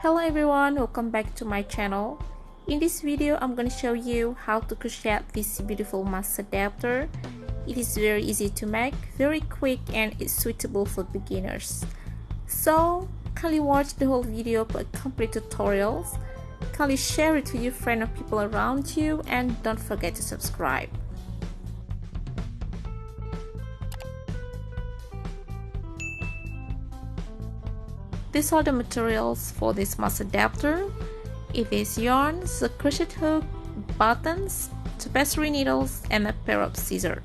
Hello everyone, welcome back to my channel. In this video I'm going to show you how to crochet this beautiful mask adapter. It is very easy to make, very quick, and it's suitable for beginners. So kindly watch the whole video for complete tutorials. Kindly share it with your friends or people around you, and don't forget to subscribe. These are the materials for this mask adapter. It is yarn, the crochet hook, buttons, tapestry needles, and a pair of scissors.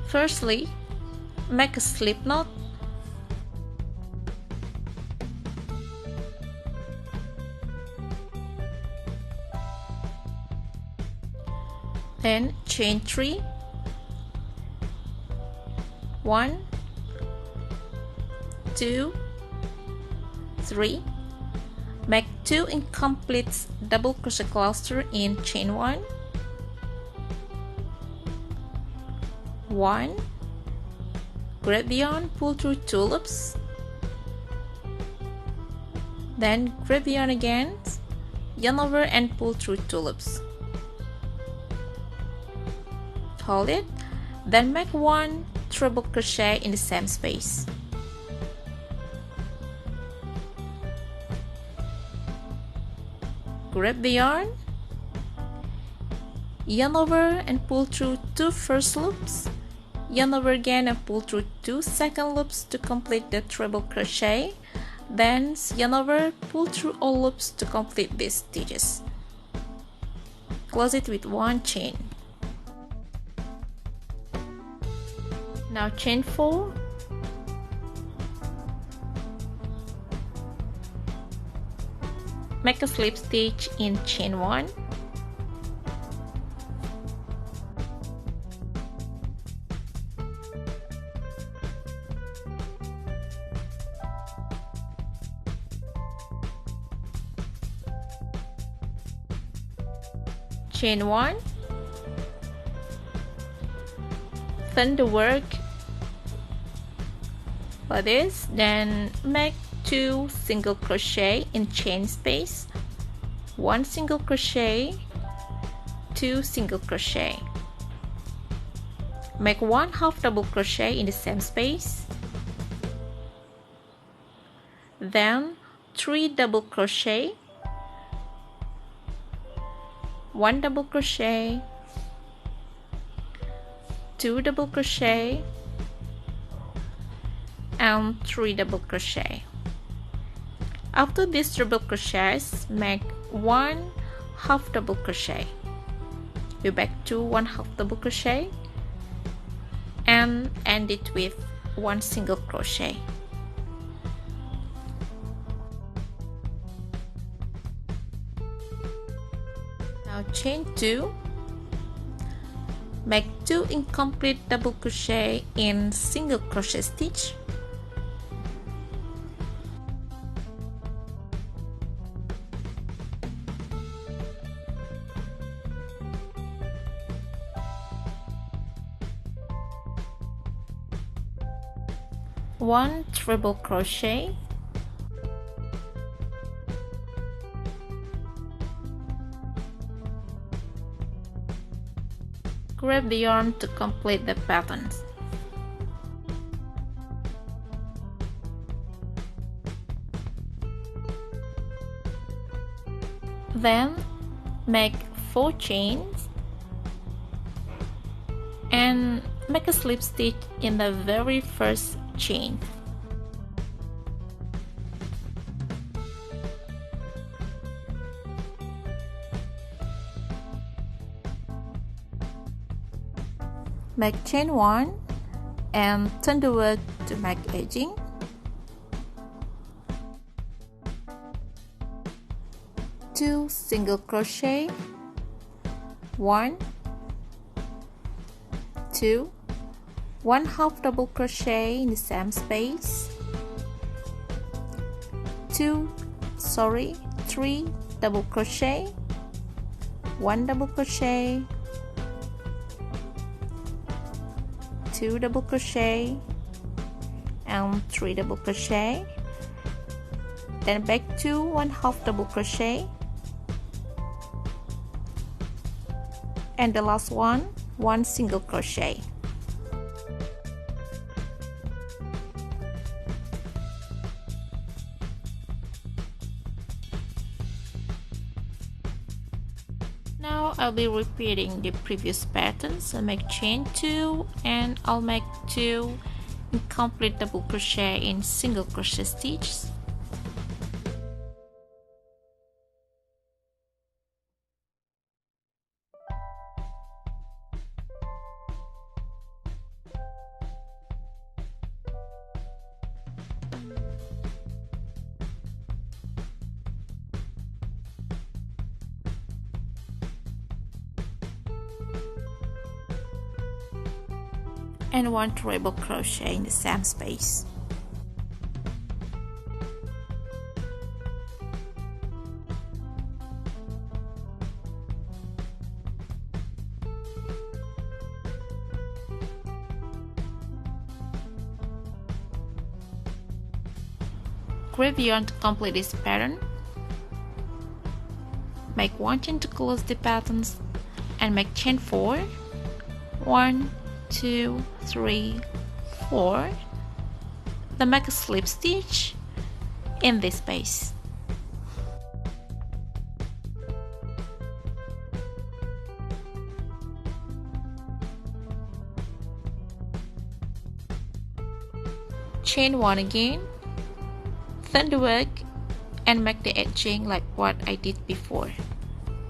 Firstly, make a slip knot. Then chain 3. 1, 2, 3. Make 2 incomplete double crochet cluster in chain 1. 1. Grab the yarn, pull through 2 loops. Then grab the yarn again, yarn over and pull through 2 loops. Hold it. Then make 1 treble crochet in the same space. Grab the yarn, yarn over and pull through 2 first loops, yarn over again and pull through 2 second loops to complete the treble crochet, then yarn over, pull through all loops to complete these stitches. Close it with 1 chain. Now chain 4. Make a slip stitch in chain 1. Chain 1. Turn the work like this, then make 2 single crochet in chain space, 1 single crochet, 2 single crochet. Make 1 half double crochet in the same space, then 3 double crochet, 1 double crochet, 2 double crochet, and 3 double crochet. After these double crochets, make 1 half double crochet. Go back to 1 half double crochet and end it with 1 single crochet. Now chain 2. Make 2 incomplete double crochet in single crochet stitch. One treble crochet, grab the yarn to complete the patterns. Then make 4 chains and make a slip stitch in the very first chain. Make chain 1 and turn the work to make edging. Two single crochet, 1, 2, 1 half double crochet in the same space, 3 double crochet, 1 double crochet, 2 double crochet and 3 double crochet, then back to 1/2 double crochet, and the last one, 1 single crochet. Now I'll be repeating the previous pattern, so make chain 2 and I'll make 2 incomplete double crochet in single crochet stitches. And 1 treble crochet in the same space. Grab yarn to complete this pattern. Make 1 chain to close the patterns and make chain 4. 1, 2, 3, 4. Then make a slip stitch in this space. Chain 1 again, turn the work and make the edging like what I did before.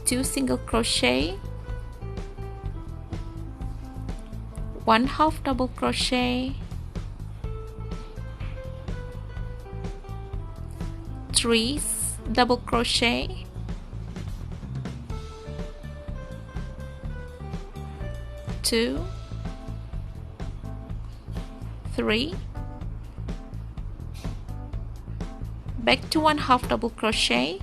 2 single crochet, 1/2 double crochet, 3 double crochet, 2, 3, back to 1/2 double crochet,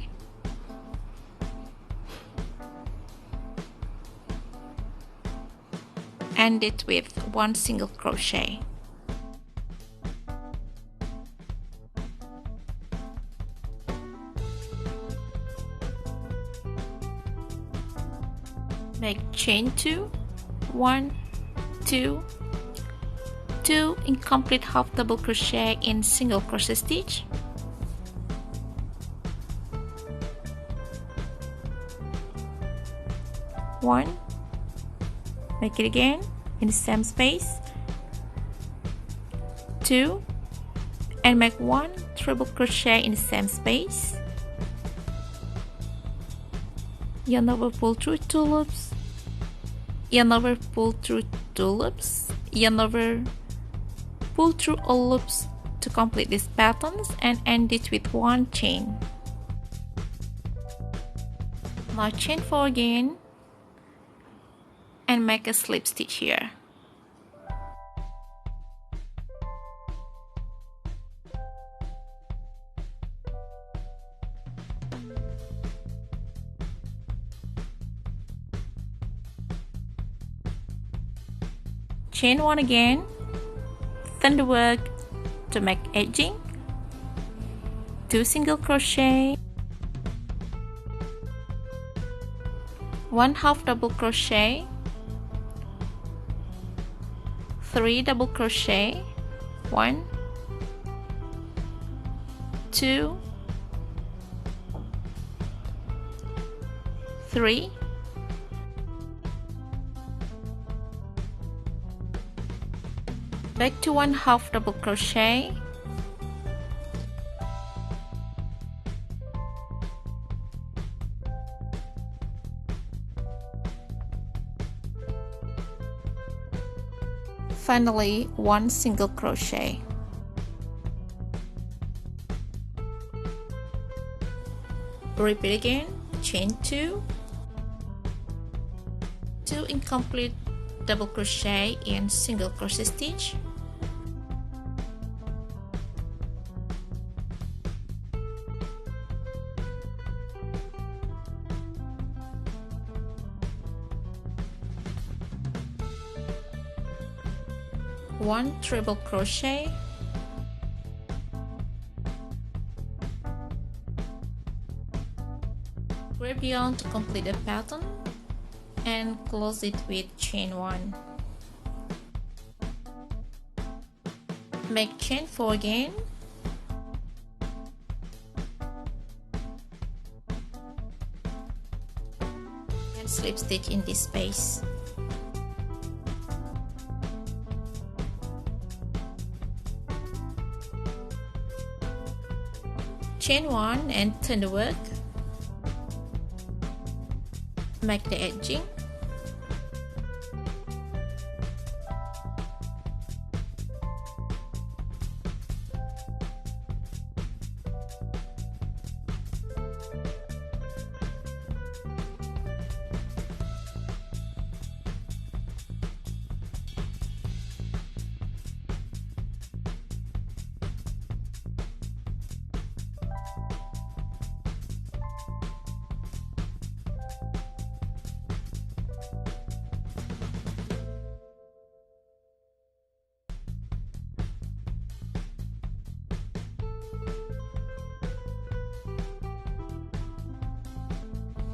end it with 1 single crochet. Make chain 2, 1, 2, 2 incomplete half double crochet in single crochet stitch, one, make it again in the same space, 2, and make 1 treble crochet in the same space, yarn over, pull through 2 loops, yarn over, pull through 2 loops, yarn over, pull through all loops to complete these patterns, and end it with 1 chain. Now chain 4 again and make a slip stitch here. Chain 1 again, turn the work to make edging, 2 single crochet, 1/2 double crochet, 3 double crochet, 1, 2, 3, back to 1/2 double crochet, finally 1 single crochet. Repeat again, chain 2, 2 incomplete double crochet in single crochet stitch, one treble crochet, Grab the yarn to complete the pattern and close it with chain 1. Make chain 4 again. And slip stitch in this space. Chain 1 and turn the work. Make the edging.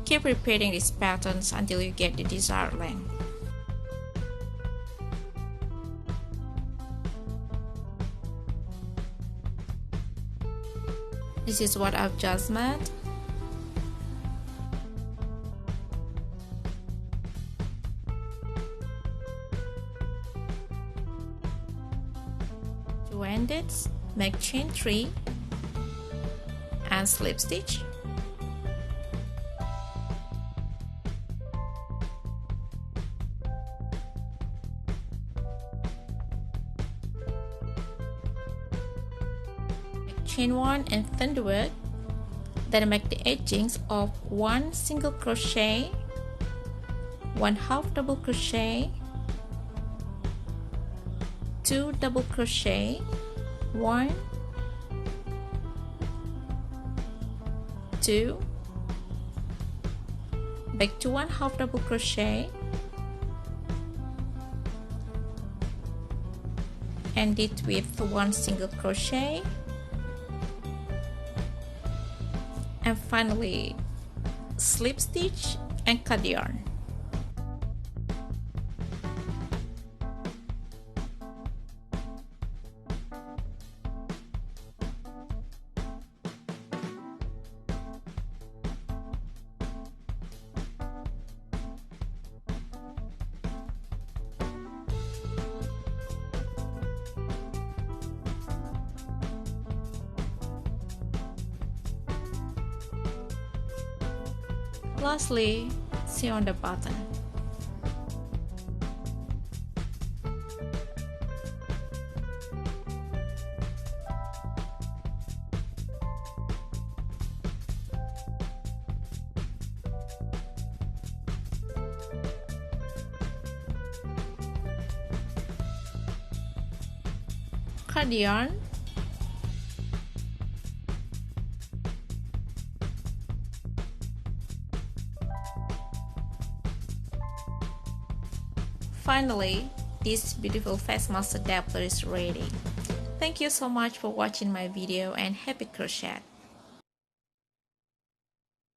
Keep repeating these patterns until you get the desired length. This is what I've just made. To end it, make chain 3 and slip stitch. Chain 1 and turn the work, then make the edgings of 1 single crochet, 1 half double crochet, 2 double crochet, 1, 2, back to 1 half double crochet, end it with 1 single crochet, and finally slip stitch and cut the yarn. Lastly, sew on the button. Cut the yarn. Finally, this beautiful face mask adapter is ready. Thank you so much for watching my video and happy crochet!